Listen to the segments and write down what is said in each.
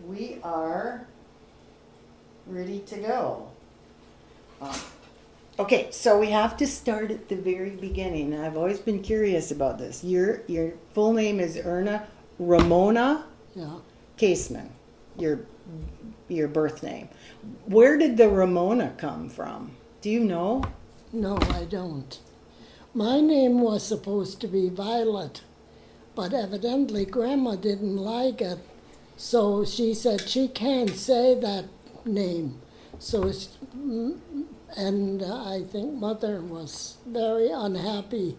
we are ready to go. Okay, so we have to start at the very beginning. I've always been curious about this. Your full name is Erna Ramona Yeah. Kaseman, your birth name. Where did the Ramona come from? Do you know? No, I don't. My name was supposed to be Violet, but evidently Grandma didn't like it, so she said she can't say that name. And I think Mother was very unhappy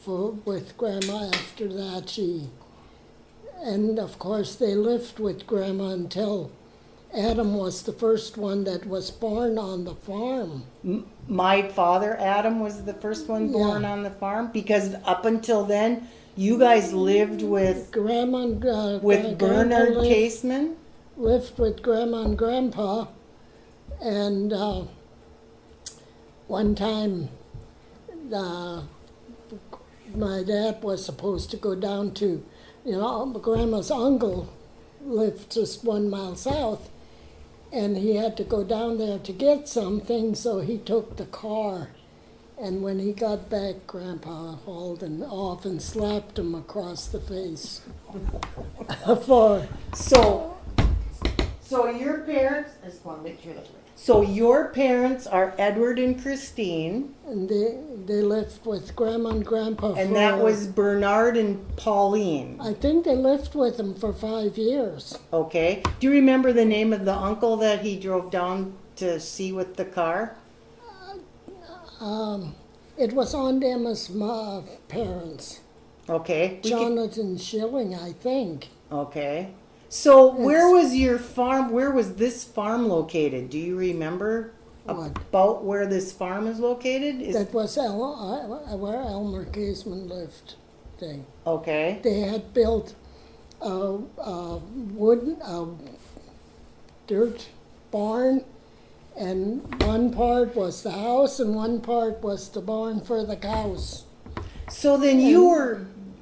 with Grandma after that. And of course they lived with Grandma until Adam was the first one that was born on the farm. My father, Adam, was the first one born Yeah. on the farm, because up until then, you guys lived with Grandma and Bernard Grandpa Kaseman. lived with Grandma and Grandpa, and one time my dad was supposed to go down to, Grandma's uncle lived just 1 mile south, and he had to go down there to get something, so he took the car. And when he got back, Grandpa hauled him off and slapped him across the face. So your parents, I just want to make sure that's right. So your parents are Edward and Christine, And they lived with Grandma and Grandpa and that was Bernard and Pauline. I think they lived with him for 5 years. Okay. Do you remember the name of the uncle that he drove down to see with the car? It was Aunt Emma's parents. Okay. Jonathan Schilling, I think. Okay. So where was your farm? Where was this farm located? Do you remember What? about where this farm is located? That was where Elmer Kaseman lived. Okay. They had built a dirt barn, and one part was the house and one part was the barn for the cows. So then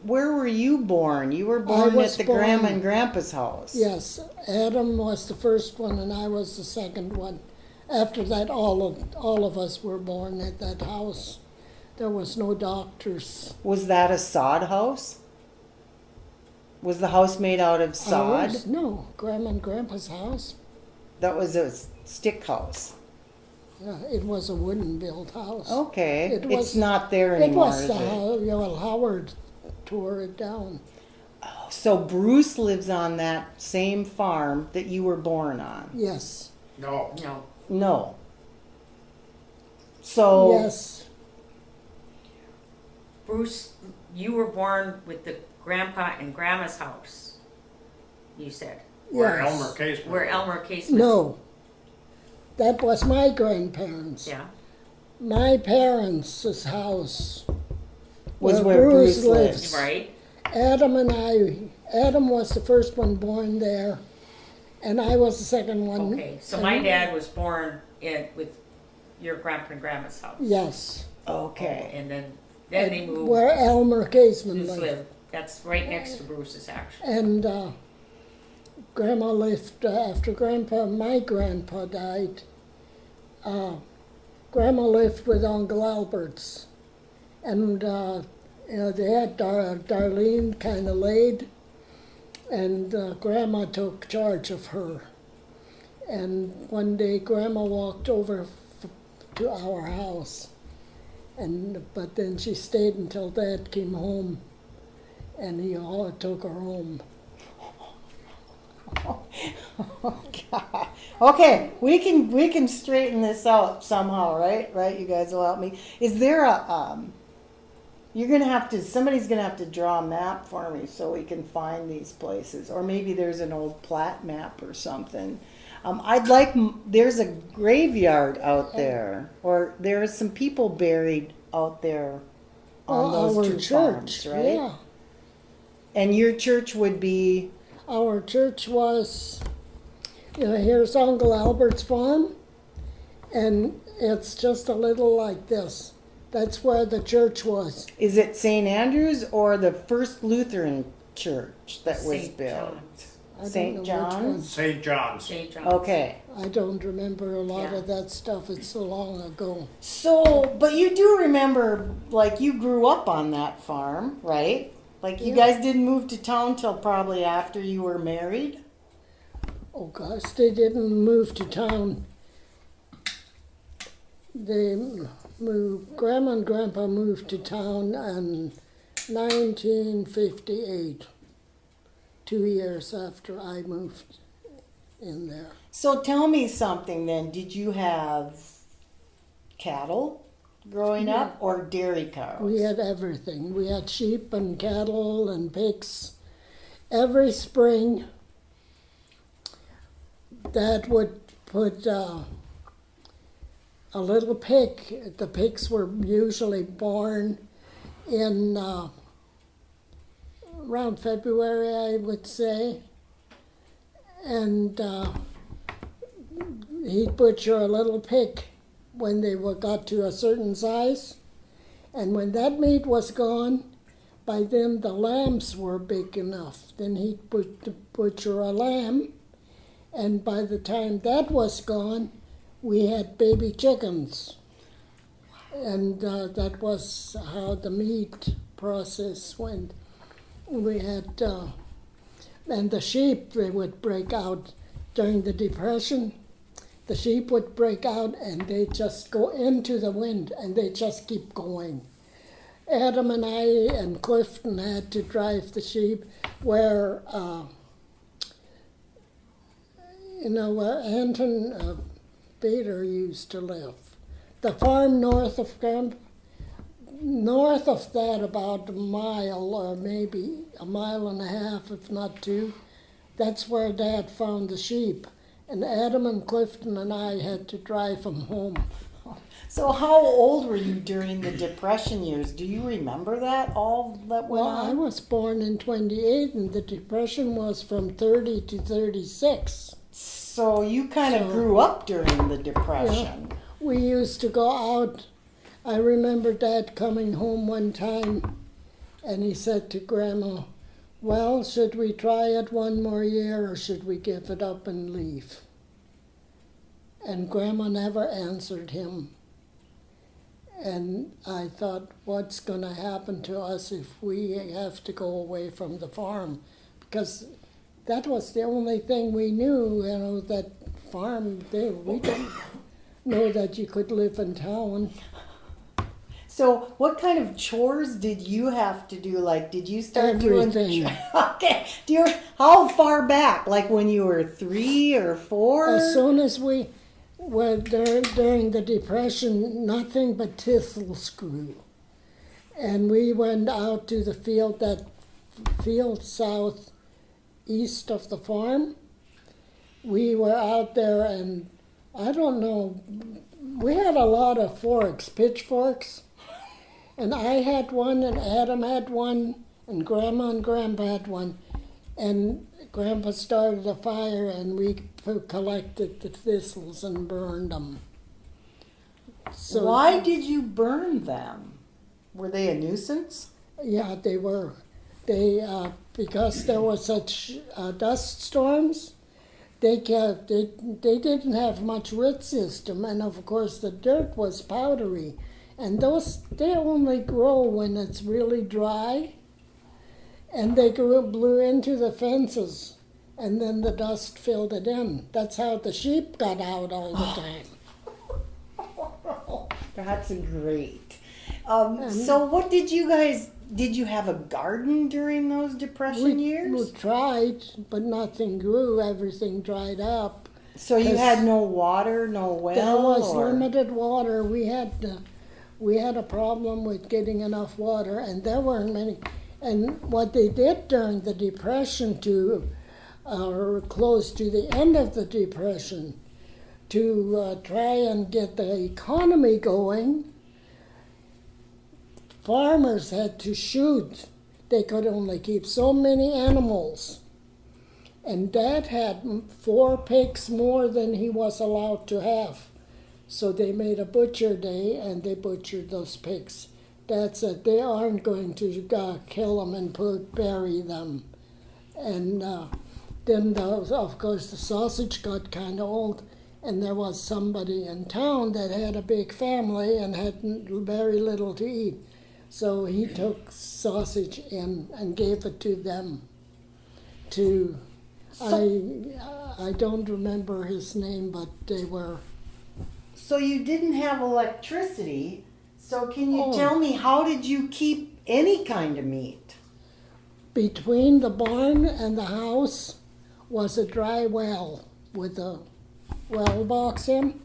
where were you born? You were born at the Grandma and Grandpa's house. Yes, Adam was the first one and I was the second one. After that, all of us were born at that house. There was no doctors. Was that a sod house? Was the house made out of sod? Ours? No, Grandma and Grandpa's house. That was a stick house. Yeah, it was a wooden built house. Okay. It It's was- not there It anymore, was is the it? Howard tore it down. So Bruce lives on that same farm that you were born on? Yes. No. No. So Yes. Bruce, you were born with the grandpa and grandma's house, you said. Where Yes. Elmer Case. Where Elmer Case No. That was my grandparents. Yeah. My parents' house was where Bruce lives. lives. Right? Adam was the first one born there, and I was the second one. Okay. So my dad was born with your grandpa and grandma's house. Yes. Okay. And then they moved. Where Elmer Kaseman Bruce lived. lived. That's right next to Bruce's, actually. And Grandma lived after my grandpa died. Grandma lived with Uncle Albert's, and they had Darlene kind of laid, and Grandma took charge of her. And one day, Grandma walked over to our house, but then she stayed until Dad came home, and he all took her home. Oh, God. Okay, we can straighten this out somehow, right? Right, you guys will help me. Is there somebody's gonna have to draw a map for me so we can find these places, or maybe there's an old plat map or something. There's a graveyard out there, or there are some people buried out there on those Our two church, farms, right? yeah. And your church would be. Our church was, here's Uncle Albert's farm, and it's just a little like this. That's where the church was. Is it St. Andrew's or the first Lutheran church that was St. built? John's. I don't St. know which John's? one. St. John's. St. John's. Okay. I don't remember a lot Yeah. of that stuff. It's so long ago. So, but you do remember, like, you grew up on that farm, right? Like, you Yeah. guys didn't move to town till probably after you were married? Oh gosh, they didn't move to town. They moved. Grandma and Grandpa moved to town in 1958. 2 years after I moved in there. So tell me something then. Did you have cattle growing up or dairy cows? We had everything. We had sheep and cattle and pigs. Every spring, Dad would put a little pig. The pigs were usually born in around February, I would say. And he'd butcher a little pig when they got to a certain size. And when that meat was gone, by then the lambs were big enough. Then he'd butcher a lamb. And by the time that was gone, we had baby chickens. And that was how the meat process went. We had, and the sheep, they would break out during the Depression. The sheep would break out and they just go into the wind and they just keep going. Adam and I and Clifton had to drive the sheep where, where Anton Bader used to live. The farm north of Camp, north of that about a mile or maybe a mile and a half, if not two, that's where Dad found the sheep. And Adam and Clifton and I had to drive them home. So how old were you during the Depression years? Do you remember that, all that went Well, on? I was born in 28 and the Depression was from 30 to 36. So you kind of So- grew up during the Depression. We used to go out. I remember Dad coming home one time and he said to Grandma, well, should we try it one more year or should we give it up and leave? And Grandma never answered him. And I thought, what's going to happen to us if we have to go away from the farm? Because that was the only thing we knew, that farm thing. We didn't know that you could live in town. So what kind of chores did you have to do? Like, did you start Everything. doing... Okay. How far back? Like when you were 3 or 4? As soon as we were during the Depression, nothing but thistles grew. And we went out to the field south east of the farm. We were out there and I don't know, we had a lot of forks, pitchforks. And I had one, and Adam had one, and Grandma and Grandpa had one. And Grandpa started a fire, and we collected the thistles and burned them. So, Why did you burn them? Were they a nuisance? Yeah, they were. Because there were such dust storms, they didn't have much root system, and of course the dirt was powdery. And they only grow when it's really dry. And they blew into the fences, and then the dust filled it in. That's how the sheep got out all the time. That's great. So what did you have a garden during those Depression We years? tried, but nothing grew. Everything dried up. So you 'cause had no water, no well? There was or- limited water. We had a problem with getting enough water, and there weren't many. And what they did during the Depression or close to the end of the Depression, to try and get the economy going, farmers had to shoot. They could only keep so many animals. And Dad had 4 pigs more than he was allowed to have. So they made a butcher day and they butchered those pigs. Dad said they aren't going to kill them and bury them. And then of course the sausage got kind of old, and there was somebody in town that had a big family and had very little to eat. So he took sausage in and gave it to them. I don't remember his name, but they were. So you didn't have electricity. So can you Oh. tell me, how did you keep any kind of meat? Between the barn and the house was a dry well with a well box in.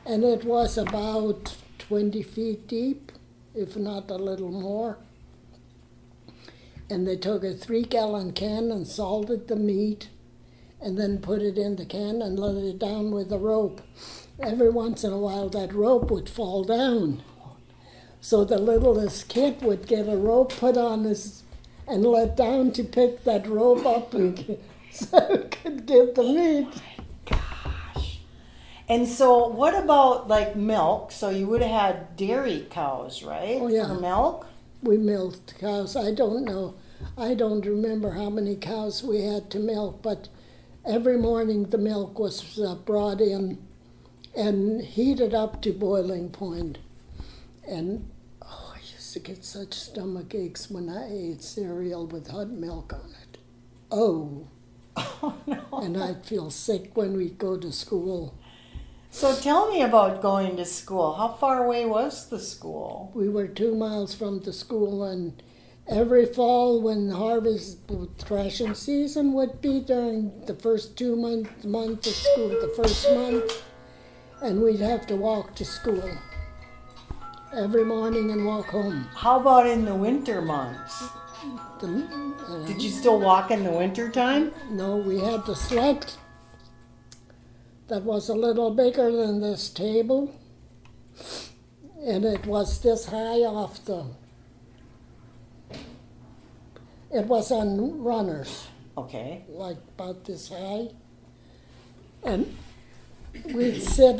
And it was about 20 feet deep, if not a little more. And they took a 3-gallon can and salted the meat and then put it in the can and let it down with a rope. Every once in a while that rope would fall down. So the littlest kid would get a rope put on his and let down to pick that rope up and so he could get the meat. Gosh. And so what about like milk? So you would have had dairy cows, right? Oh, yeah. For milk? We milked cows. I don't know. I don't remember how many cows we had to milk, but every morning the milk was brought in and heated up to boiling point. And I used to get such stomach aches when I ate cereal with hot milk on it. Oh, Oh no. and I'd feel sick when we'd go to school. So tell me about going to school. How far away was the school? We were 2 miles from the school, and every fall when harvest threshing season would be during the first 2 month of school, the first month, and we'd have to walk to school every morning and walk home. How about in the winter months? Did you still walk in the winter time? No, we had the sled that was a little bigger than this table, and it was this high off the. It was on runners, Okay. like about this high, and we'd sit.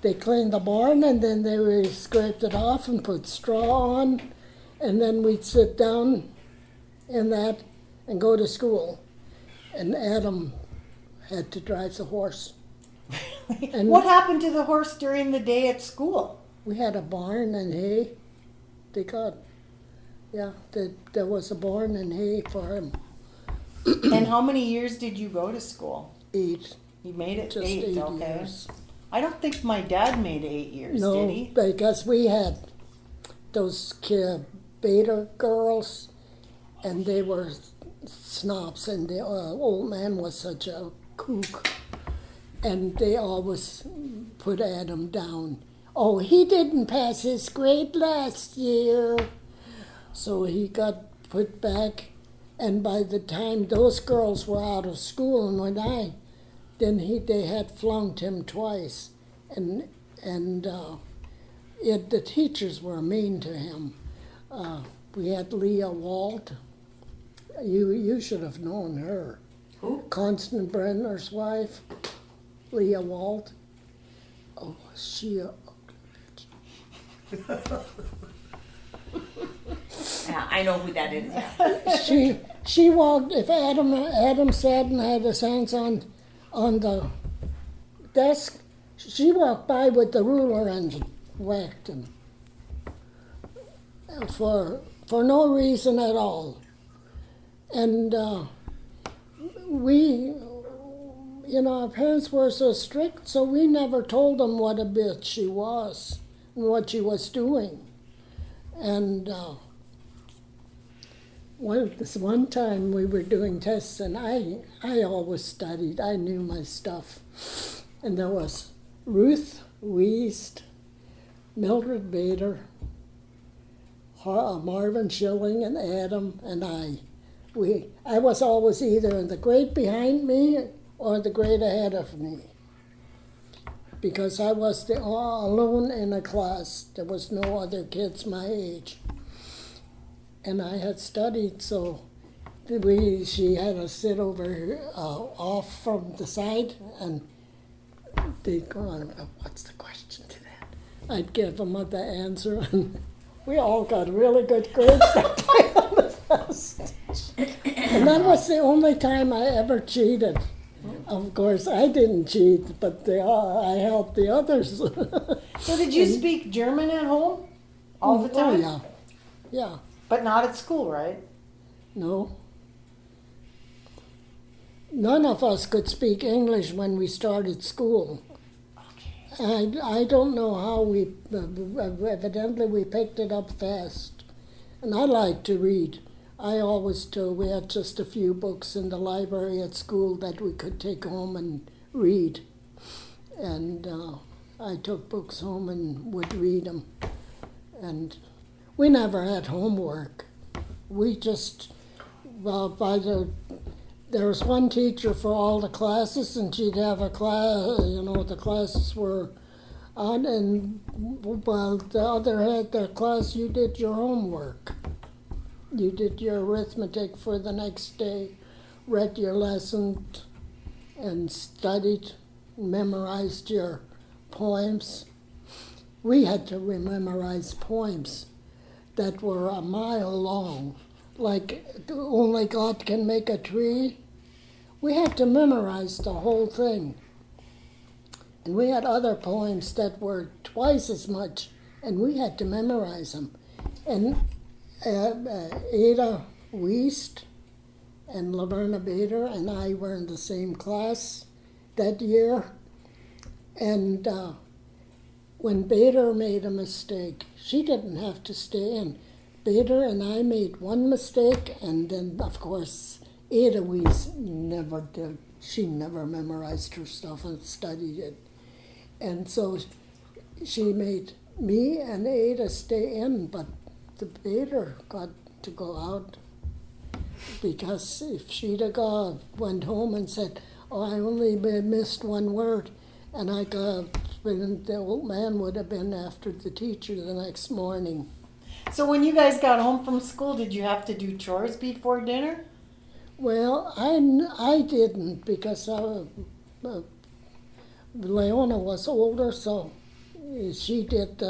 They cleaned the barn, and then they scraped it off and put straw on, and then we'd sit down in that and go to school, and Adam had to drive the horse. And What happened to the horse during the day at school? we had a barn and hay. There was a barn and hay for him. And how many years did you go to school? 8, You made it just 8, 8 okay. years. I don't think my dad made 8 years, No, did he? because we had those beta girls, and they were snobs, and the old man was such a kook, and they always put Adam down. Oh, he didn't pass his grade last year, so he got put back, and by the time those girls were out of school, and they had flunked him twice, and the teachers were mean to him. We had Leah Walt. You should have known her. Who? Constant Brenner's wife, Leah Walt. Oh, she. Yeah, I know who that is. Yeah. She walked. If Adam sat and had his hands on the desk, she walked by with the ruler and whacked him for no reason at all. And our parents were so strict, so we never told them what a bitch she was and what she was doing. And this one time we were doing tests, and I always studied. I knew my stuff. And there was Ruth Wiest, Mildred Bader, Marvin Schilling, and Adam, and I. I was always either in the grade behind me or the grade ahead of me, because I was alone in a class. There was no other kids my age. And I had studied, so she had us sit over off from the side, and they'd go on, what's the question to that? I'd give them the answer, and we all got really good grades that day. test. And that was the only time I ever cheated. Of course, I didn't cheat, but I helped the others. So did you speak German at home all the time? Oh, yeah. Yeah. But not at school, right? No. None of us could speak English when we started school. I don't know how evidently we picked it up fast. And I like to read. I always do. We had just a few books in the library at school that we could take home and read. And I took books home and would read them. And we never had homework. We just, there was one teacher for all the classes, and she'd have a class, the classes were on, and while the other had their class, you did your homework. You did your arithmetic for the next day, read your lesson, and studied, memorized your poems. We had to memorize poems that were a mile long, like Only God Can Make a Tree. We had to memorize the whole thing. And we had other poems that were twice as much, and we had to memorize them. And Ada Wiest and Laverna Bader and I were in the same class that year. And when Bader made a mistake, she didn't have to stay in. Bader and I made one mistake, and then, of course, Ada Wiest never did. She never memorized her stuff and studied it. And so she made me and Ada stay in, but the Bader got to go out, because if she'd have went home and said, "Oh, I only missed one word," and the old man would have been after the teacher the next morning. So when you guys got home from school, did you have to do chores before dinner? Well, I didn't, because Leona was older, so she did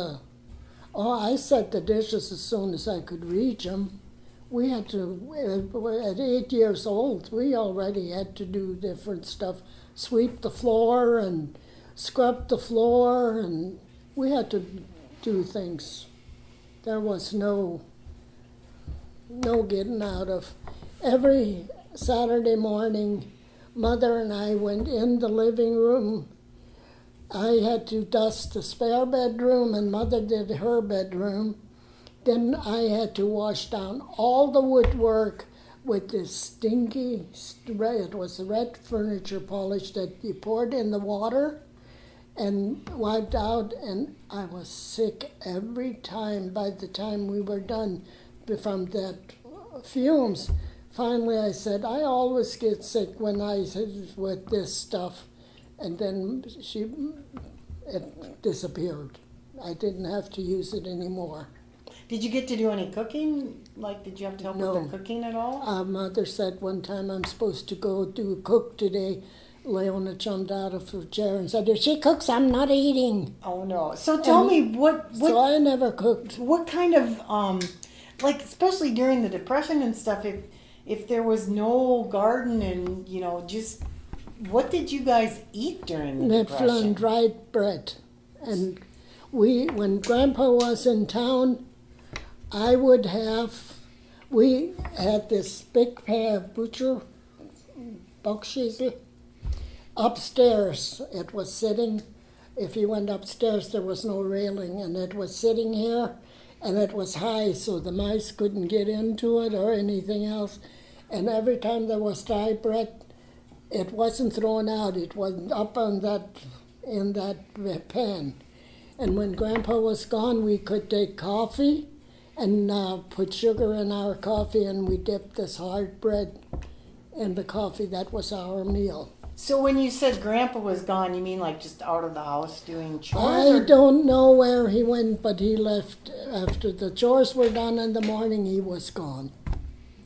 I set the dishes as soon as I could reach them. We had to, at 8 years old, we already had to do different stuff, sweep the floor and scrub the floor, and we had to do things. There was no getting out of. Every Saturday morning, Mother and I went in the living room. I had to dust the spare bedroom, and Mother did her bedroom. Then I had to wash down all the woodwork with this stinky, it was red furniture polish that you poured in the water and wiped out, and I was sick every time by the time we were done from that fumes. Finally I said, I always get sick when with this stuff. And then it disappeared. I didn't have to use it anymore. Did you get to do any cooking? Like, did you have to help with the cooking at all? Mother said one time I'm supposed to go cook today. Leona jumped out of her chair and said, "If she cooks, I'm not eating." Oh no! So tell me what. So I never cooked. What kind of like, especially during the Depression and stuff, if there was no garden and just. What did you guys eat during the Nipple Depression? and dried bread. And when Grandpa was in town, we had this big butcher buckschießel upstairs. It was sitting, if you went upstairs, there was no railing, and it was sitting here, and it was high, so the mice couldn't get into it or anything else. And every time there was dry bread, it wasn't thrown out. It was up in that pan. And when Grandpa was gone, we could take coffee and put sugar in our coffee, and we dipped this hard bread in the coffee. That was our meal. So when you said Grandpa was gone, you mean like just out of the house doing chores? I don't know where he went, but he left after the chores were done in the morning. He was gone.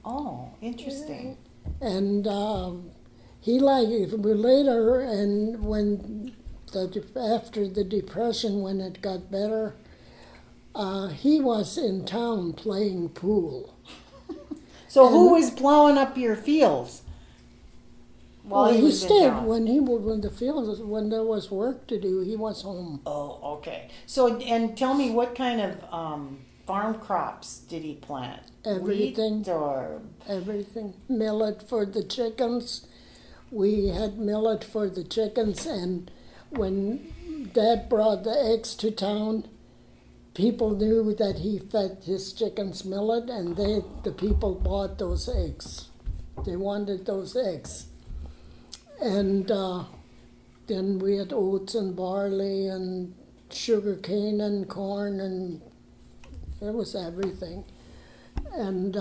Oh, interesting. And he later, and when after the Depression, when it got better, he was in town playing pool. So who was plowing up your fields? While Well, he he was in stayed town? when the fields when there was work to do. He was home. Oh, okay. So, and tell me, what kind of farm crops did he plant? Everything. Wheat or Everything. Millet for the chickens. We had millet for the chickens, and when Dad brought the eggs to town, people knew that he fed his chickens millet, and the people bought those eggs. They wanted those eggs. And then we had oats and barley and sugar cane and corn, and it was everything. And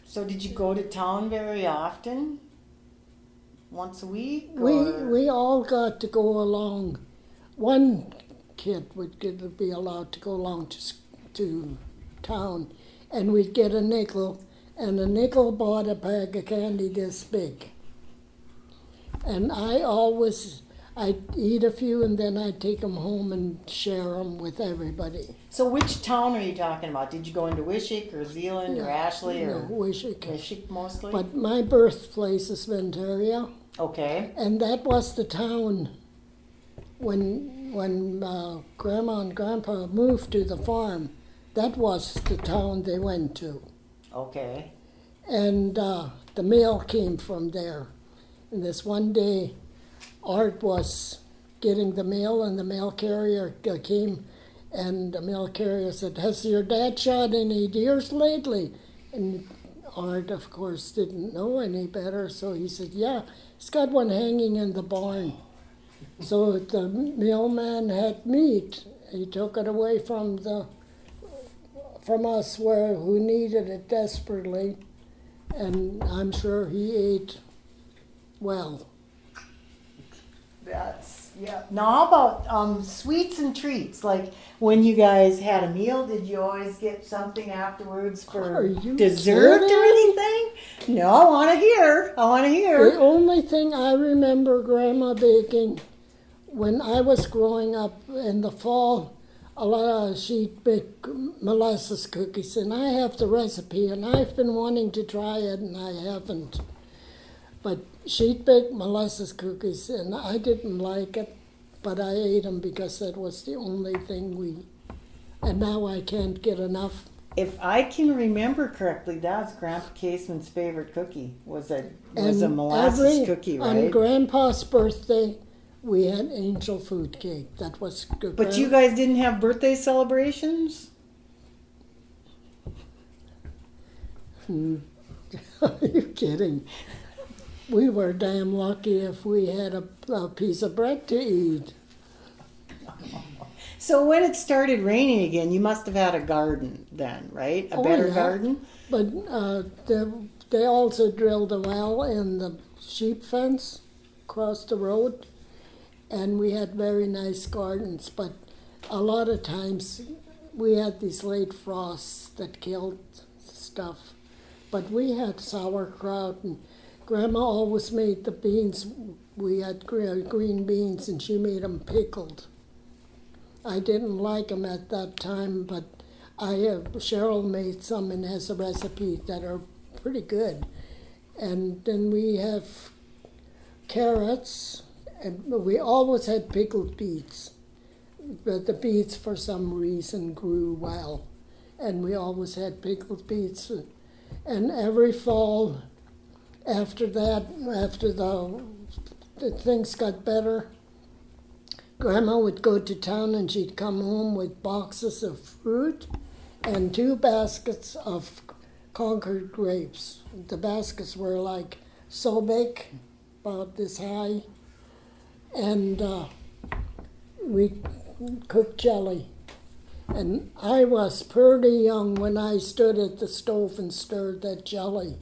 so, did you go to town very often? Once a week? we all got to go along. One kid would be allowed to go along to town, and we'd get a nickel, and a nickel bought a bag of candy this big. And I'd eat a few, and then I'd take them home and share them with everybody. So, which town are you talking about? Did you go into Wishick or Zeeland or Ashley No, or Wishick. Wishick mostly? But my birthplace is Venturia, Okay. and that was the town when Grandma and Grandpa moved to the farm. That was the town they went to. Okay. And the mail came from there. And this one day, Art was getting the mail, and the mail carrier came, and the mail carrier said, "Has your dad shot any deers lately?" And Art, of course, didn't know any better, so he said, "Yeah, he's got one hanging in the barn." So the mailman had meat. He took it away from us who needed it desperately, and I'm sure he ate well. Yeah. Now, how about sweets and treats? Like when you guys had a meal, did you always get something afterwards for Are you dessert or kidding? anything? No, I want to hear. The only thing I remember Grandma baking when I was growing up in the fall, she'd bake molasses cookies, and I have the recipe, and I've been wanting to try it, and I haven't. But she'd bake molasses cookies, and I didn't like it, but I ate them because that was the only thing and now I can't get enough. If I can remember correctly, that was Grandpa Kaseman's favorite cookie. Was a molasses cookie, right? On Grandpa's birthday, we had angel food cake. That was good. But you guys didn't have birthday celebrations? Are you kidding? We were damn lucky if we had a piece of bread to eat. So when it started raining again, you must have had a garden then, right? A better yeah. garden? But they also drilled a well in the sheep fence across the road, and we had very nice gardens. But a lot of times we had these late frosts that killed stuff. But we had sauerkraut, and Grandma always made the beans. We had green beans, and she made them pickled. I didn't like them at that time, but Cheryl made some and has a recipe that are pretty good. And then we have carrots, and we always had pickled beets. But the beets, for some reason, grew well. And we always had pickled beets. And every fall, after that, after the things got better, Grandma would go to town and she'd come home with boxes of fruit and 2 baskets of Concord grapes. The baskets were like so big, about this high, and we cooked jelly. And I was pretty young when I stood at the stove and stirred that jelly.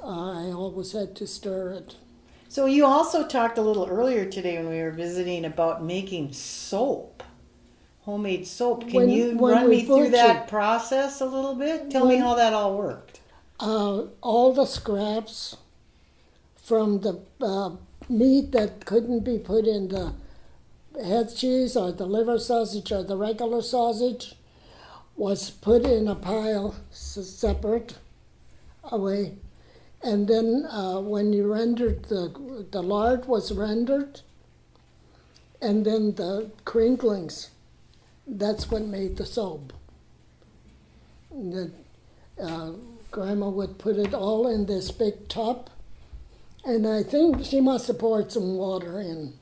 I always had to stir it. So you also talked a little earlier today when we were visiting about making soap, homemade soap. Can you run me through that process a little bit? Tell me how that all worked. All the scraps from the meat that couldn't be put in the head cheese or the liver sausage or the regular sausage, was put in a pile separate away. And then when you rendered, the lard was rendered, and then the crinklings, that's what made the soap. And then, Grandma would put it all in this big tub, and I think she must have poured some water in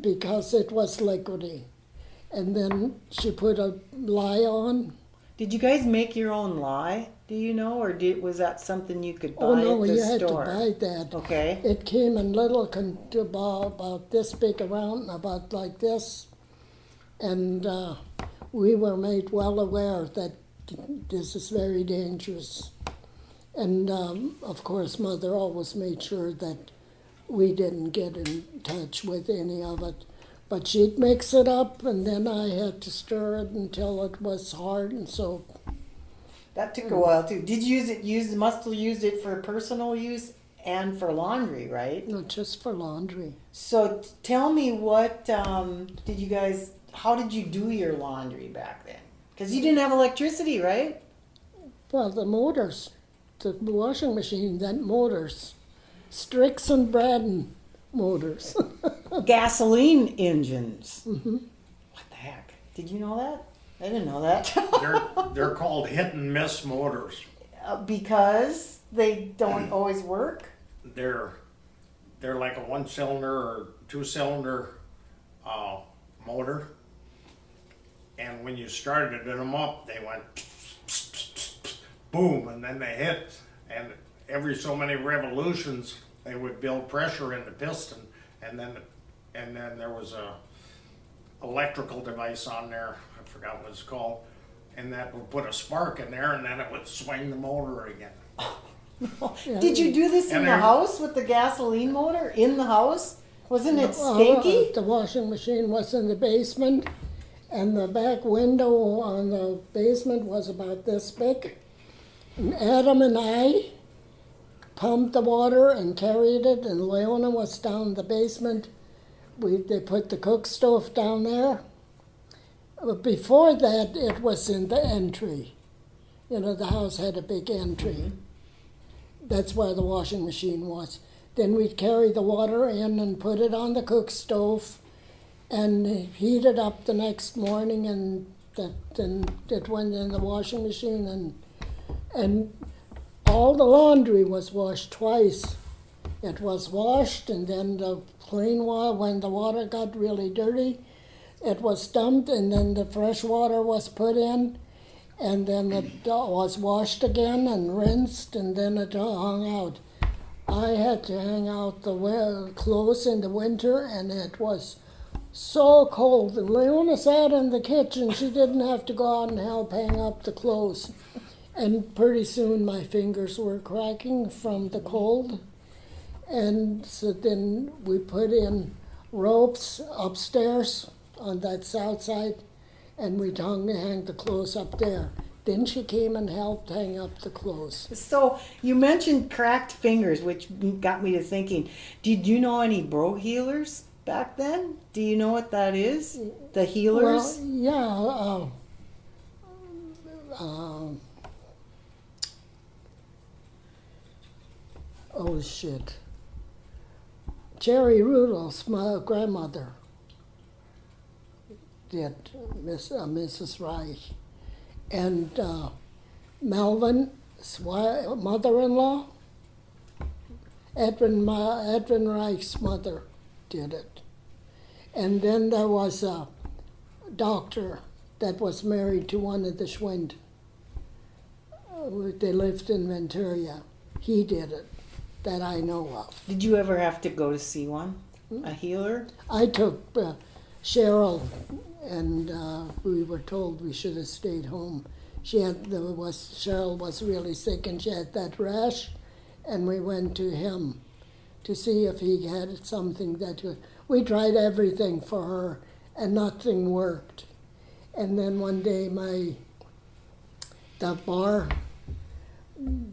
because it was liquidy. And then she put a lye on. Did you guys make your own lye? Do you know, or was that something you could buy Oh no, at the you had to store? buy that. Okay. It came in little about this big around, about like this, and we were made well aware that this is very dangerous. And of course, Mother always made sure that we didn't get in touch with any of it. But she'd mix it up, and then I had to stir it until it was hard and soap. That took a while too. Did you must have used it for personal use and for laundry, right? Not just for laundry. So tell me how did you do your laundry back then? Because you didn't have electricity, right? Well, the motors, the washing machine, that motors, Strix and Braden motors. Gasoline engines. Mm-hmm. What the heck? Did you know that? I didn't know that. They're called hit and miss motors. Because they don't always work? They're like a 1-cylinder or 2-cylinder motor. And when you started them up, they went boom, and then they hit. And every so many revolutions, they would build pressure in the piston, and then there was a electrical device on there. I forgot what it's called, and that would put a spark in there, and then it would swing the motor again. Did you do this in And the there- house with the gasoline motor? In the house? Wasn't it Well, stinky? the washing machine was in the basement, and the back window on the basement was about this big. And Adam and I pumped the water and carried it, and Leona was down the basement. They put the cook stove down there. But before that, it was in the entry. You know, the house had a big entry. That's where the washing machine was. Then we'd carry the water in and put it on the cook stove and heat it up the next morning, and then it went in the washing machine, and all the laundry was washed twice. It was washed, and then the clean water, when the water got really dirty, it was dumped, and then the fresh water was put in, and then it was washed again and rinsed, and then it hung out. I had to hang out the clothes in the winter, and it was so cold. And Leona sat in the kitchen. She didn't have to go out and help hang up the clothes. And pretty soon my fingers were cracking from the cold. And so then we put in ropes upstairs on that south side, and we'd hang the clothes up there. Then she came and helped hang up the clothes. So you mentioned cracked fingers, which got me to thinking, did you know any bro healers back then? Do you know what that is? The healers? Well, yeah. Oh shit. Jerry Rudolph's my grandmother did, Mrs. Reich. And Melvin's mother-in-law, Edwin Reich's mother did it. And then there was a doctor that was married to one of the Schwind. They lived in Venturia. He did it, that I know of. Did you ever have to go to see one? A healer? I took Cheryl, and we were told we should have stayed home. Cheryl was really sick, and she had that rash, and we went to him to see if he had something that we tried everything for her, and nothing worked. And then one day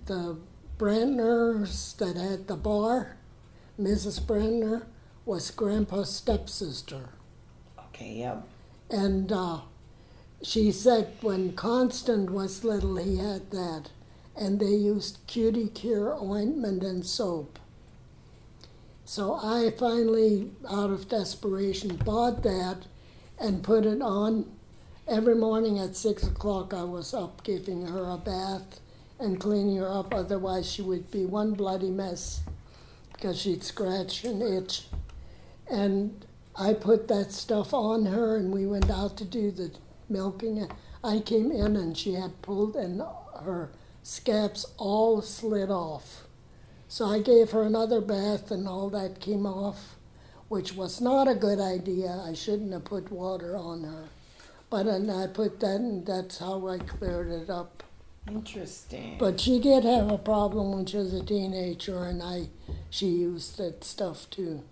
the Brandners that had the bar, Mrs. Brandner was Grandpa's stepsister. Okay, yeah. And she said when Constant was little, he had that, and they used cutie cure ointment and soap. So I finally, out of desperation, bought that and put it on. Every morning at 6 o'clock, I was up giving her a bath and cleaning her up. Otherwise, she would be one bloody mess because she'd scratch and itch. And I put that stuff on her, and we went out to do the milking. I came in, and she had pulled, and her scabs all slid off. So I gave her another bath, and all that came off, which was not a good idea. I shouldn't have put water on her. But then I put that, and that's how I cleared it up. Interesting. But she did have a problem when she was a teenager, and she used that stuff too.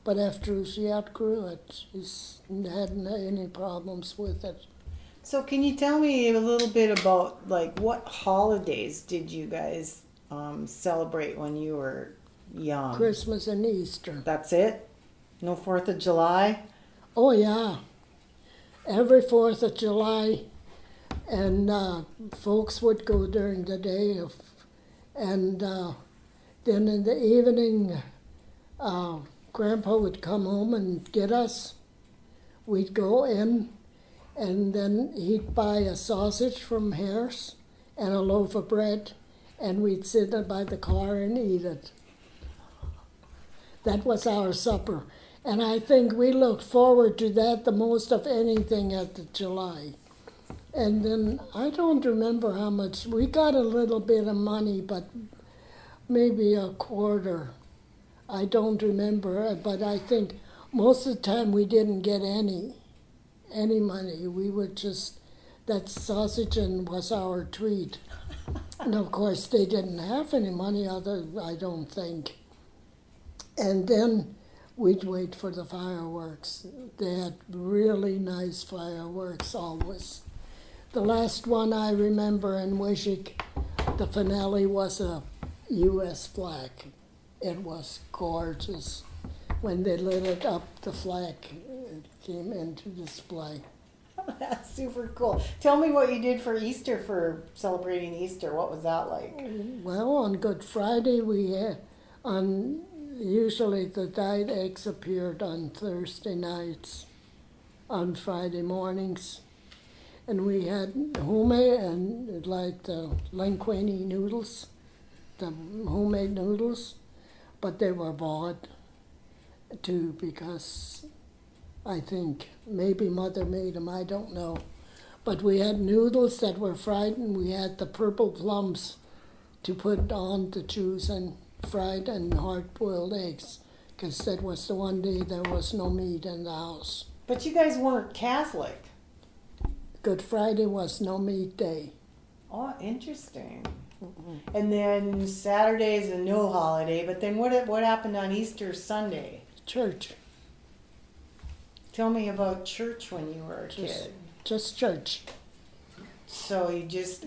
But after she outgrew it, she hadn't had any problems with it. So can you tell me a little bit about like what holidays did you guys celebrate when you were young? Christmas and Easter. That's it? No 4th of July? Oh yeah, every 4th of July, and folks would go during the day, and then in the evening, Grandpa would come home and get us. We'd go in, and then he'd buy a sausage from Hare's and a loaf of bread, and we'd sit by the car and eat it. That was our supper. And I think we looked forward to that the most of anything at the July. And then I don't remember how much. We got a little bit of money, but maybe a quarter. I don't remember, but I think most of the time we didn't get any money. We would just, that sausage and was our treat. And of course they didn't have any money, I don't think. And then we'd wait for the fireworks. They had really nice fireworks always. The last one I remember in Wishick, the finale was a U.S. flag. It was gorgeous. When they lit it up, the flag came into display. That's super cool. Tell me what you did for Easter, for celebrating Easter. What was that like? Well, on Good Friday, usually the dyed eggs appeared on Thursday nights, on Friday mornings. And we had homemade, and like the linguine noodles, the homemade noodles, but they were bought too because I think maybe Mother made them, I don't know. But we had noodles that were fried, and we had the purple plums to put on the juice, and fried and hard-boiled eggs, because that was the one day there was no meat in the house. But you guys weren't Catholic. Good Friday was no meat day. Oh, interesting. And then Saturday is a no holiday, but then what happened on Easter Sunday? Church. Tell me about church when you were a Just- kid. Just church. So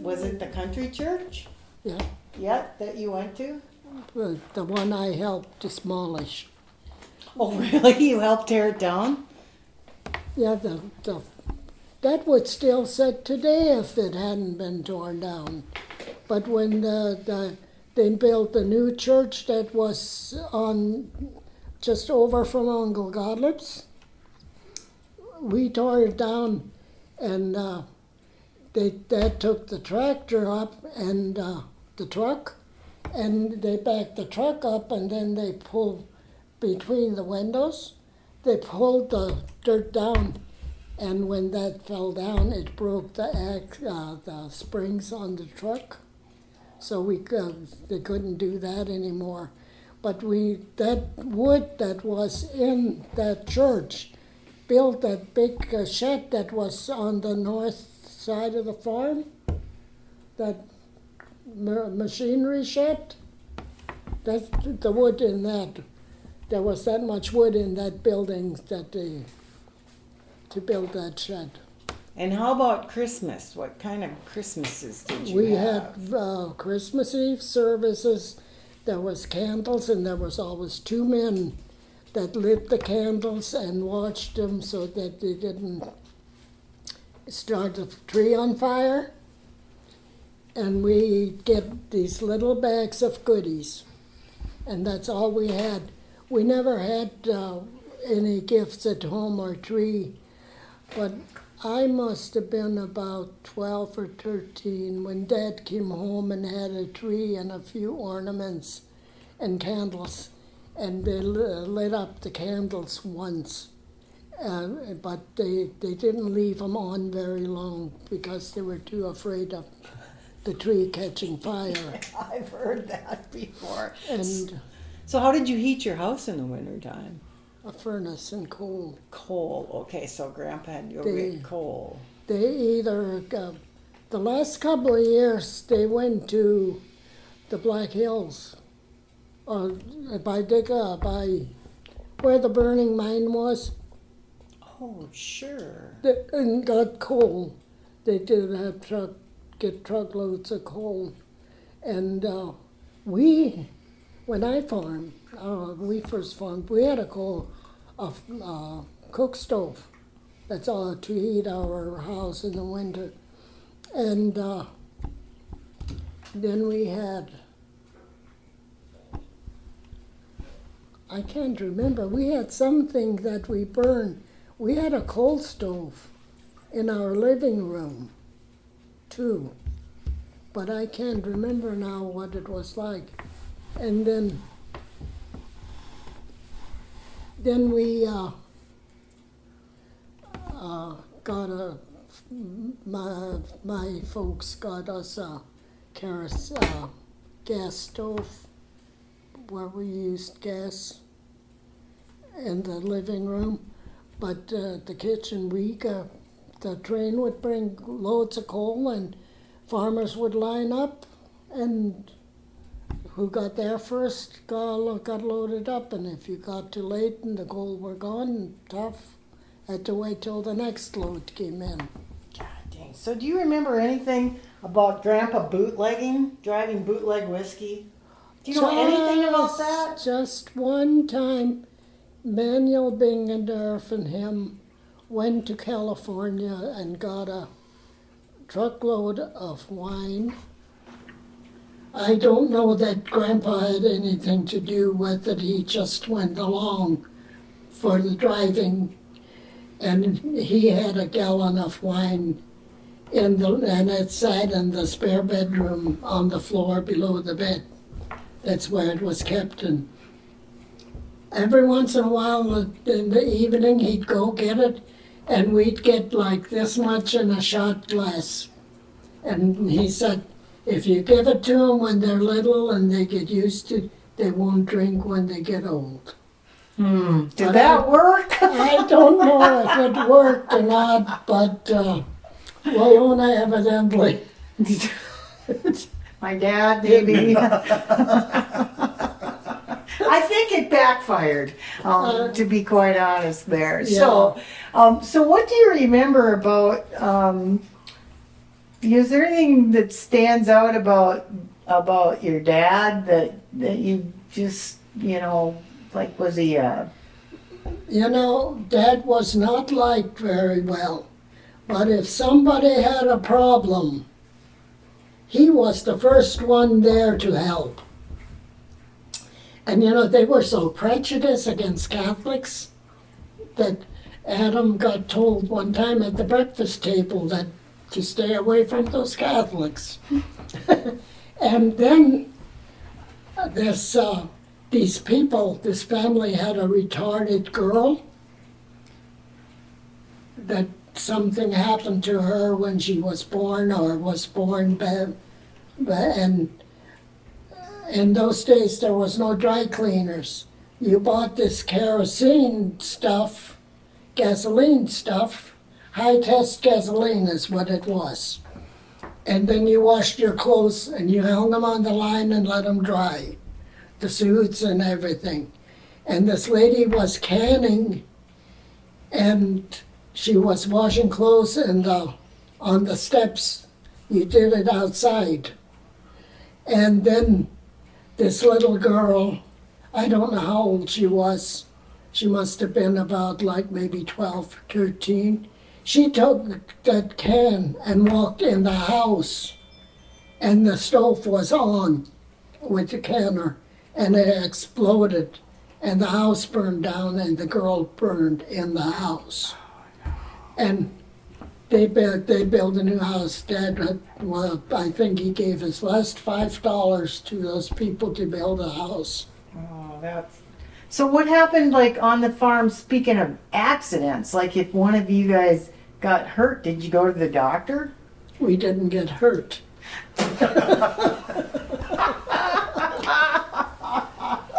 was it the country church? Yeah. Yeah, that you went to? The one I helped demolish. Oh, really? You helped tear it down? Yeah, that would still sit today if it hadn't been torn down. But when they built the new church that was on just over from Uncle Gottlieb's, we tore it down, and Dad took the tractor up and the truck, and they backed the truck up, and then they pulled between the windows. They pulled the dirt down, and when that fell down, it broke the springs on the truck. So they couldn't do that anymore. But that wood that was in that church built that big shed that was on the north side of the farm, that machinery shed. That's the wood in that. There was that much wood in that building to build that shed. And how about Christmas? What kind of Christmases did you We have? had Christmas Eve services. There was candles, and there was always two men that lit the candles and watched them so that they didn't start a tree on fire, and we get these little bags of goodies, and that's all we had. We never had any gifts at home or tree, but I must have been about 12 or 13 when Dad came home and had a tree and a few ornaments and candles, and they lit up the candles once. But they didn't leave them on very long because they were too afraid of the tree catching fire. I've heard that before. And So how did you heat your house in the wintertime? a furnace and coal. Coal. Okay, so Grandpa had you They- get coal. They either, the last couple of years, they went to the Black Hills, or by where the burning mine was, Oh, sure. and got coal. They did have get truckloads of coal. And when I farmed, we first farmed, we had a cook stove. That's all to heat our house in the winter. And then we had, I can't remember, we had something that we burned. We had a coal stove in our living room too, but I can't remember now what it was like. And then we got my folks got us a gas stove where we used gas in the living room, but the kitchen, the train would bring loads of coal and farmers would line up, and who got there first got loaded up, and if you got too late and the coal were gone, tough, had to wait till the next load came in. God dang. So do you remember anything about Grandpa bootlegging, driving bootleg whiskey? Do you know anything about that? Just one time, Manuel Bingendorf and him went to California and got a truckload of wine. I don't know that Grandpa had anything to do with it. He just went along for the driving, and he had a gallon of wine and it sat in the spare bedroom on the floor below the bed. That's where it was kept. And every once in a while in the evening he'd go get it, and we'd get like this much in a shot glass. And he said, if you give it to them when they're little and they get used to it, they won't drink when they get old. Did that work? I don't know if it worked or not, but Leona evidently. My dad, maybe. I think it backfired, to be quite honest there. Yeah. So what do you remember about, is there anything that stands out about your dad that you just, like, was he Dad was not liked very well, but if somebody had a problem, he was the first one there to help. And they were so prejudiced against Catholics that Adam got told one time at the breakfast table that to stay away from those Catholics. And then this family had a retarded girl that something happened to her when she was born or was born and in those days there was no dry cleaners. You bought this gasoline stuff, high test gasoline is what it was. And then you washed your clothes and you hung them on the line and let them dry, the suits and everything. And this lady was canning, and she was washing clothes, and on the steps, you did it outside. And then this little girl, I don't know how old she was, she must have been about like maybe 12, 13. She took that can and walked in the house, and the stove was on with the canner, and it exploded, and the house burned down, and the girl burned in the house. And they built a new house. Dad, well, I think he gave his last $5 to those people to build a house. Oh, that's. So what happened, like, on the farm, speaking of accidents, like if one of you guys got hurt, did you go to the doctor? We didn't get hurt.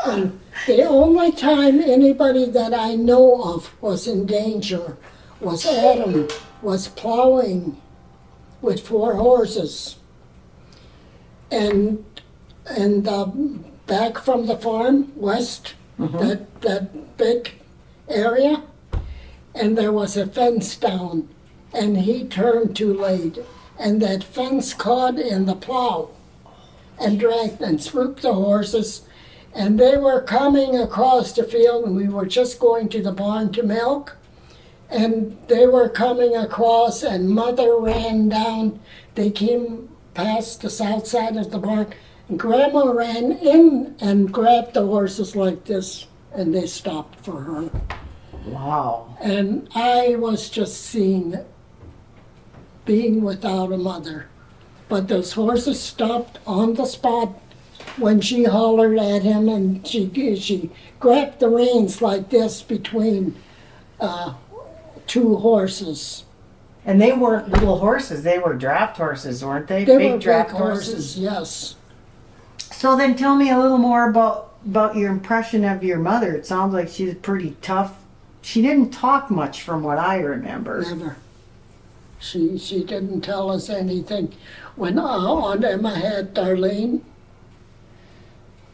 And the only time anybody that I know of was in danger was Adam was plowing with 4 horses. And back from the farm, west, that big area, and there was a fence down, and he turned too late, and that fence caught in the plow and dragged and swooped the horses, and they were coming across the field, and we were just going to the barn to milk, and they were coming across, and Mother ran down. They came past the south side of the barn, and Grandma ran in and grabbed the horses like this, and they stopped for her. Wow. And I was just seeing it, being without a mother. But those horses stopped on the spot when she hollered at him, and she grabbed the reins like this between 2 horses. And they weren't little horses, they were draft horses, weren't they? They were draft big horses, yes. So then tell me a little more about your impression of your mother. It sounds like she was pretty tough. She didn't talk much from what I remember. Never. She didn't tell us anything. When Aunt Emma had Darlene,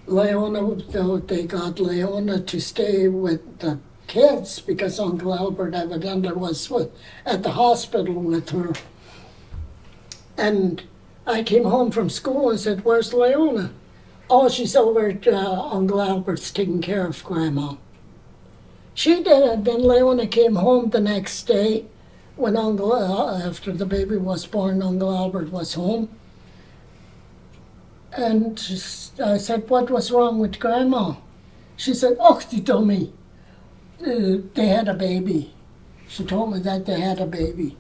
they got Leona to stay with the kids because Uncle Albert evidently was at the hospital with her. And I came home from school and said, "Where's Leona?" "Oh, she's over at Uncle Albert's taking care of Grandma." She did it. Then Leona came home the next day when after the baby was born, Uncle Albert was home. And I said, "What was wrong with Grandma?" She said, "Oh, you told me they had a baby." She told me that they had a baby,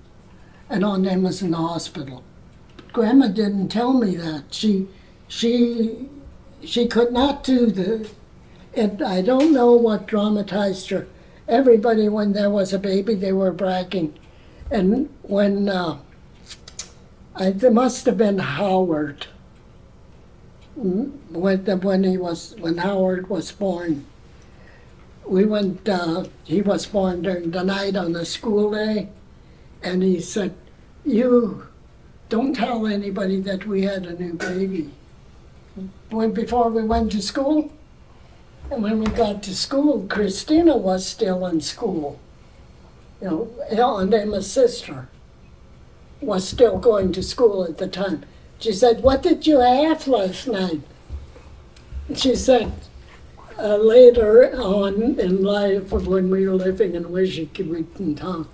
and Aunt Emma's in the hospital. But Grandma didn't tell me that. She could not do it. I don't know what traumatized her. Everybody, when there was a baby, they were bragging. And when it must have been Howard, when Howard was born. We went. He was born during the night on a school day, and he said, "You don't tell anybody that we had a new baby." Before we went to school, and when we got to school, Christina was still in school. You know, Aunt Emma's sister was still going to school at the time. She said, "What did you have last night?" She said, later on in life, when we were living in Wishington Town,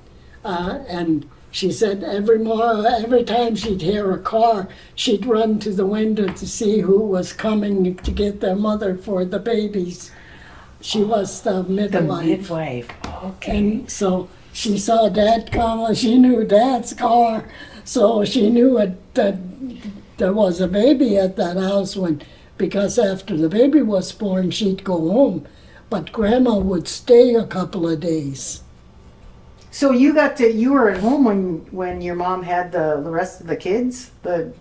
and she said every time she'd hear a car, she'd run to the window to see who was coming to get their mother for the babies. She was the midwife. The midwife. Okay. And so she saw Dad come, she knew Dad's car, so she knew that there was a baby at that house because after the baby was born, she'd go home. But Grandma would stay a couple of days. So you were at home when your mom had the rest of the kids?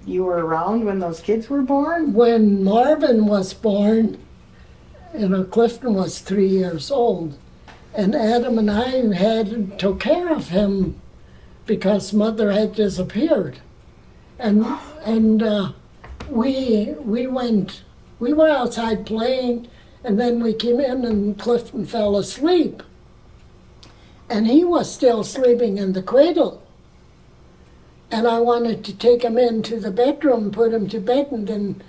You were around when those kids were born? When Marvin was born, Clifton was 3 years old, and Adam and I took care of him because Mother had disappeared. And we were outside playing, and then we came in and Clifton fell asleep. And he was still sleeping in the cradle. And I wanted to take him into the bedroom, put him to bed, and then,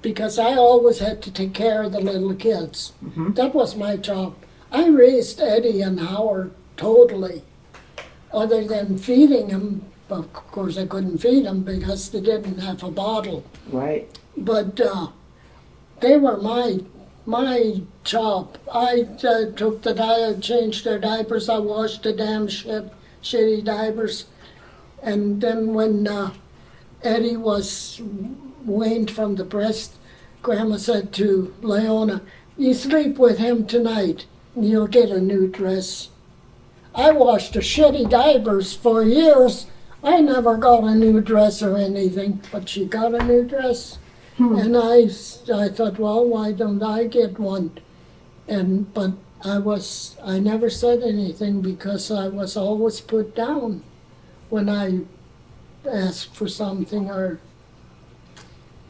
because I always had to take care of the little kids. Mm-hmm. That was my job. I raised Eddie and Howard totally. other than feeding them. Of course, I couldn't feed them because they didn't have a bottle. Right. But they were my job. I took the diet, changed their diapers, I washed the damn shitty diapers. And then when Eddie was weaned from the breast, Grandma said to Leona, "You sleep with him tonight and you'll get a new dress." I washed the shitty diapers for years. I never got a new dress or anything, but she got a new dress. And I thought, well, why don't I get one? But I never said anything because I was always put down when I asked for something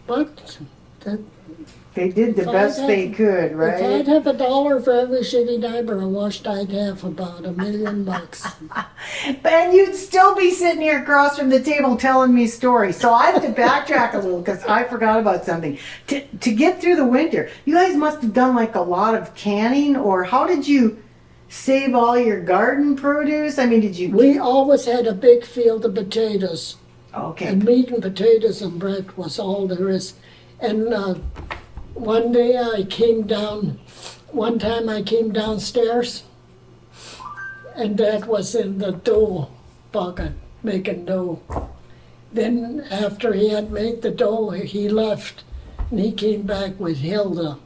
but that, They did the If I'd best have- they could, if right? I'd have $1 for every shitty diaper I washed, I'd have about $1 million. And you'd still be sitting here across from the table telling me stories. So I have to backtrack a little because I forgot about something. To get through the winter, you guys must have done like a lot of canning, or how did you save all your garden produce? I mean, did you? We always had a big field of potatoes. Okay. And meat and potatoes and bread was all there is. And one time I came downstairs, and Dad was in the dough bucket making dough. Then after he had made the dough, he left, and he came back with Hilda,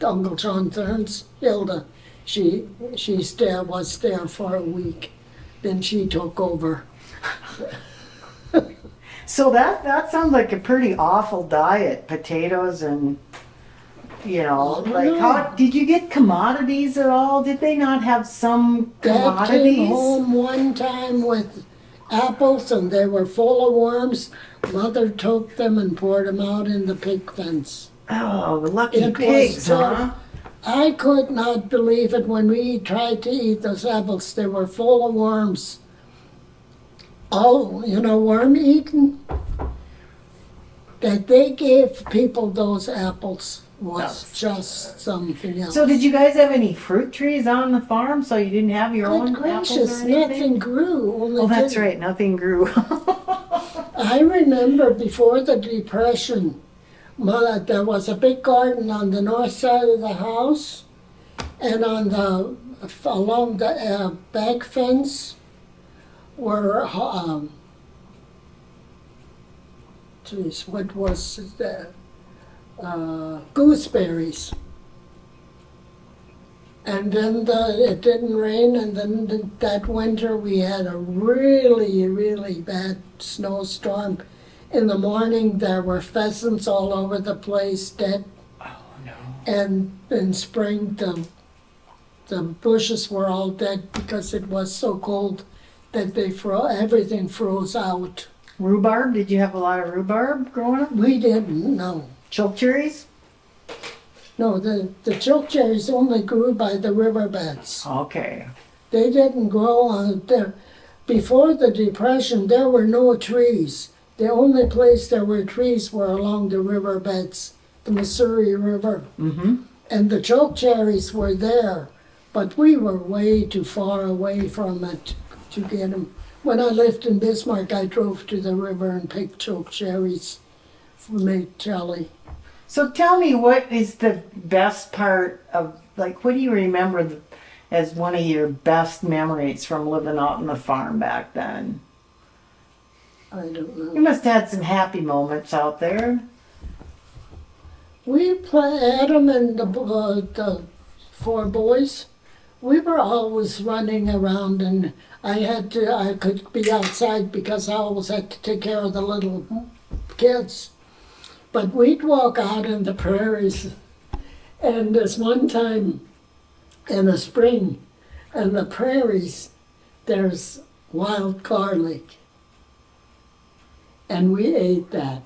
Uncle John Thurns. Hilda, she was there for a week. Then she took over. So that sounds like a pretty awful diet. Potatoes and, how did you get commodities at all? Did they not have some Dad commodities? came home one time with apples and they were full of worms. Mother took them and poured them out in the pig fence. Oh, the lucky It was pigs, so- huh? I could not believe it when we tried to eat those apples. They were full of worms. Oh, worm eating? That they gave people those apples was just something else. So did you guys have any fruit trees on the farm so you didn't have your own Good apples gracious, or anything? nothing grew. Only Oh, that's didn't. right, nothing grew. I remember before the Depression, there was a big garden on the north side of the house, and along the back fence were, what was that? Gooseberries. And then it didn't rain, and then that winter we had a really, really bad snowstorm. In the morning there were pheasants all over the place, dead. Oh, no. And in spring the bushes were all dead because it was so cold that everything froze out. Rhubarb? Did you have a lot of rhubarb growing up? We didn't, no. Choke cherries? No, the chokecherries only grew by the riverbeds. Okay. They didn't grow on there. Before the Depression, there were no trees. The only place there were trees were along the riverbeds, the Missouri River. Mm-hmm. And the chokecherries were there, but we were way too far away from it to get them. When I lived in Bismarck, I drove to the river and picked chokecherries for make jelly. So tell me, what is the best part of, what do you remember as one of your best memories from living out on the farm back then? I don't know. You must have had some happy moments out there. We Adam and the four boys, we were always running around, and I could be outside because I always had to take care of the little kids. But we'd walk out in the prairies, and this one time in the spring, in the prairies, there's wild garlic. And we ate that.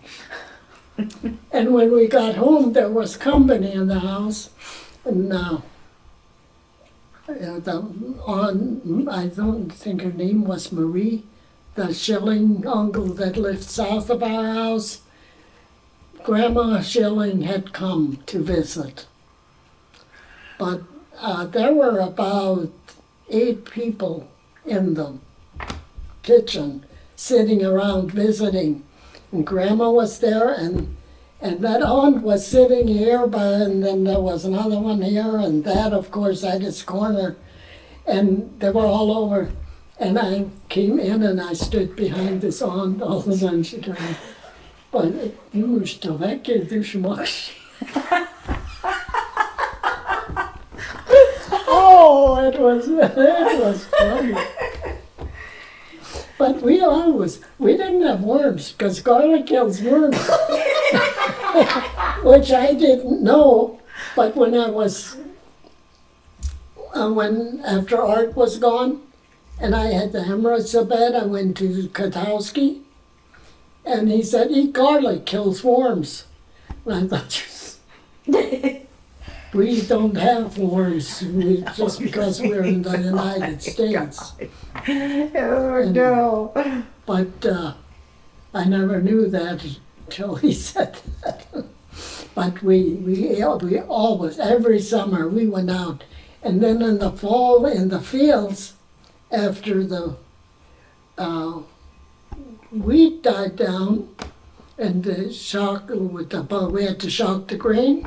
And when we got home, there was company in the house. And I don't think her name was Marie, the Schilling uncle that lived south of our house. Grandma Schilling had come to visit. But there were about 8 people in them. kitchen, sitting around visiting. And Grandma was there, and that aunt was sitting here, and then there was another one here, and Dad, of course, at his corner. And they were all over. And I came in and I stood behind this aunt. All of a sudden she turned, but du musst da weggehen, du schmuckst. Oh, it was funny. But we didn't have worms, because garlic kills worms. Which I didn't know, but when after Art was gone, and I had the hemorrhoids so bad, I went to Katowski, and he said, eat garlic, kills worms. And I thought, we don't have worms just because we're in the United States. Oh, no. But I never knew that until he said that. But we always, every summer, we went out. And then in the fall, in the fields, after the wheat died down, and the shock we had to shock the grain.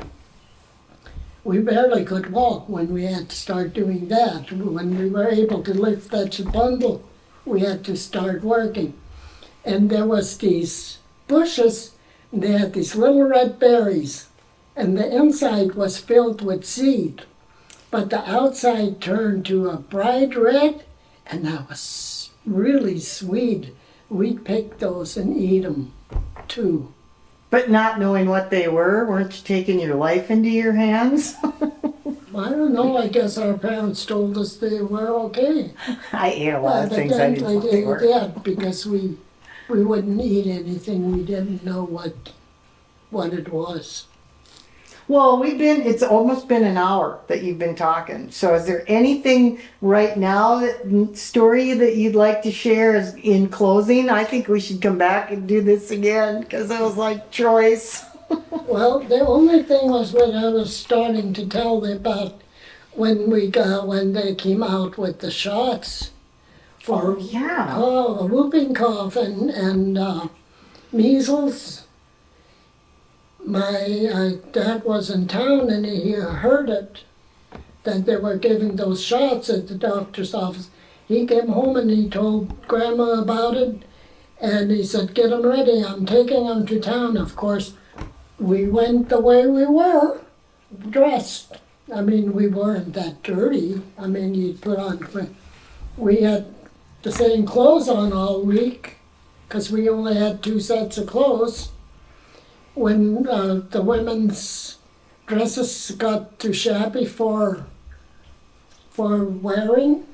We barely could walk when we had to start doing that. When we were able to lift that bundle, we had to start working. And there was these bushes, and they had these little red berries, and the inside was filled with seed, but the outside turned to a bright red, and that was really sweet. We'd pick those and eat them too. But not knowing what they were, weren't you taking your life into your hands? I don't know, I guess our parents told us they were okay. I ate a lot of things I didn't know what they were. They did, because we wouldn't eat anything we didn't know what it was. Well, it's almost been an hour that you've been talking. So is there anything right now, story that you'd like to share as in closing? I think we should come back and do this again, because it was like choice. Well, the only thing was when I was starting to tell them about when they came out with the shots for whooping cough and measles. My dad was in town and he heard it, that they were giving those shots at the doctor's office. He came home and he told Grandma about it, and he said, get them ready, I'm taking them to town. Of course, we went the way we were, dressed. I mean, we weren't that dirty. I mean, you'd put on, we had the same clothes on all week, because we only had 2 sets of clothes. When the women's dresses got too shabby for wearing,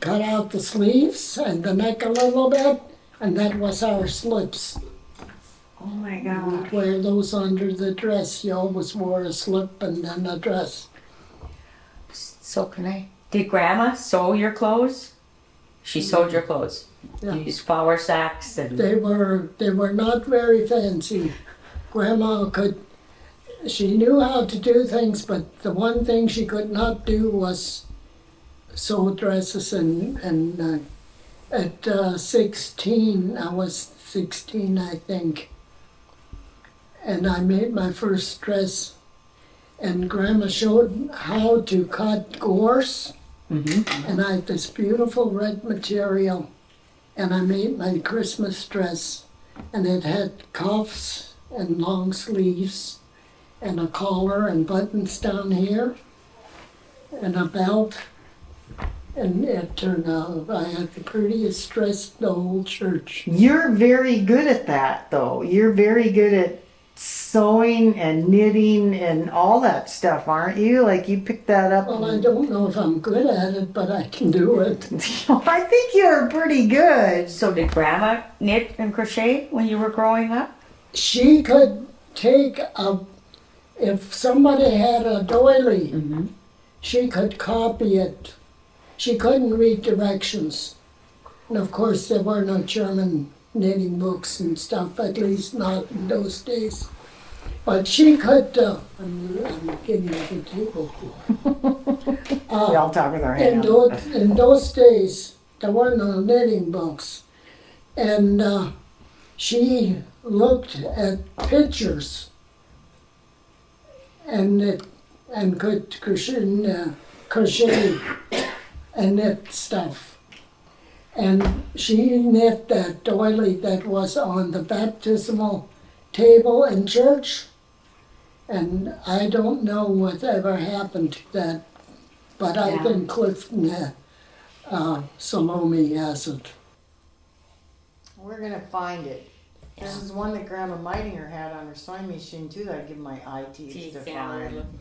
cut out the sleeves and the neck a little bit, and that was our slips. Oh my We'd God. wear those under the dress. You always wore a slip and then a dress. So did Grandma sew your clothes? She sewed your clothes. Yeah. You used flour sacks and. They were not very fancy. Grandma she knew how to do things, but the one thing she could not do was sew dresses. And at 16, I was 16, I think, and I made my first dress. And Grandma showed how to cut gorse, and I had this beautiful red material, and I made my Christmas dress, and it had cuffs and long sleeves, and a collar and buttons down here, and a belt, and it turned out I had the prettiest dress in the whole church. You're very good at that, though. You're very good at sewing and knitting and all that stuff, aren't you? Like, you picked that up. Well, I don't know if I'm good at it, but I can do it. I think you're pretty good. So did Grandma knit and crochet when you were growing up? She could take if somebody had a doily, she could copy it. She couldn't read directions. And of course, there were no German knitting books and stuff, at least not in those days. But she could, I'm getting a good table. We all talk with our hands. In those days, there were no knitting books. And she looked at pictures and could crochet and knit stuff. And she knit that doily that was on the baptismal table in church. And I don't know whatever happened to that, but I Yeah. think Clifton Salome has it. We're gonna find it. This is one that Grandma Meitinger had on her sewing machine too, that I'd give my eye teeth to Yeah, we're find. looking.